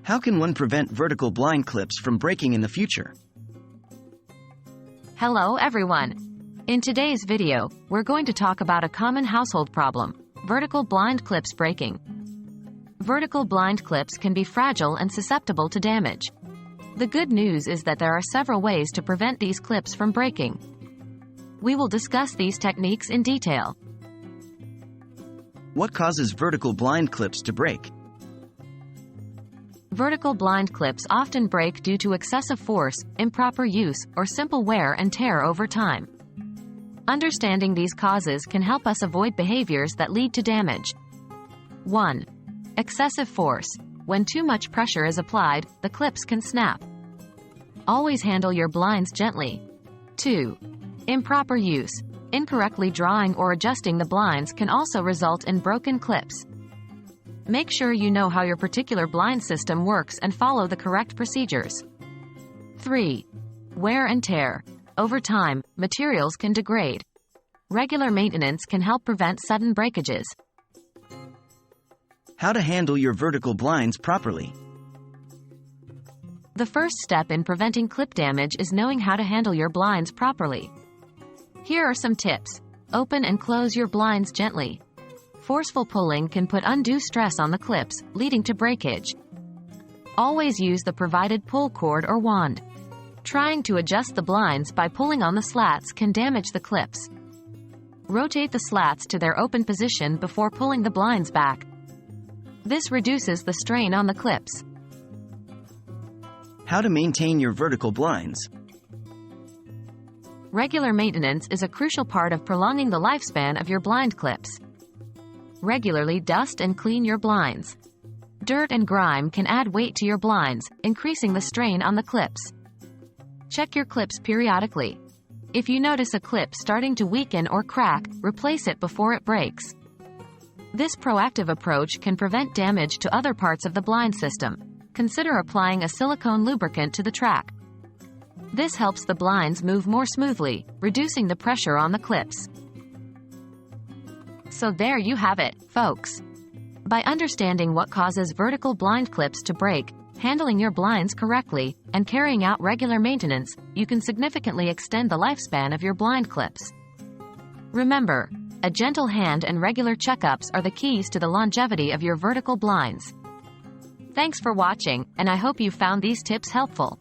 How can one prevent vertical blind clips from breaking in the future? Hello everyone. In today's video, we're going to talk about a common household problem: vertical blind clips breaking. Vertical blind clips can be fragile and susceptible to damage. The good news is that there are several ways to prevent these clips from breaking. We will discuss these techniques in detail. What causes vertical blind clips to break? Vertical blind clips often break due to excessive force, improper use, or simple wear and tear over time. Understanding these causes can help us avoid behaviors that lead to damage. 1. Excessive force. When too much pressure is applied, the clips can snap. Always handle your blinds gently. 2. Improper use. Incorrectly drawing or adjusting the blinds can also result in broken clips. Make sure you know how your particular blind system works and follow the correct procedures. 3. Wear and tear. Over time, materials can degrade. Regular maintenance can help prevent sudden breakages. How to handle your vertical blinds properly? The first step in preventing clip damage is knowing how to handle your blinds properly. Here are some tips. Open and close your blinds gently. Forceful pulling can put undue stress on the clips, leading to breakage. Always use the provided pull cord or wand. Trying to adjust the blinds by pulling on the slats can damage the clips. Rotate the slats to their open position before pulling the blinds back. This reduces the strain on the clips. How to maintain your vertical blinds? Regular maintenance is a crucial part of prolonging the lifespan of your blind clips. Regularly dust and clean your blinds. Dirt and grime can add weight to your blinds, increasing the strain on the clips. Check your clips periodically. If you notice a clip starting to weaken or crack, replace it before it breaks. This proactive approach can prevent damage to other parts of the blind system. Consider applying a silicone lubricant to the track. This helps the blinds move more smoothly, reducing the pressure on the clips. So there you have it, folks. By understanding what causes vertical blind clips to break, handling your blinds correctly, and carrying out regular maintenance, you can significantly extend the lifespan of your blind clips. Remember, a gentle hand and regular checkups are the keys to the longevity of your vertical blinds. Thanks for watching, and I hope you found these tips helpful.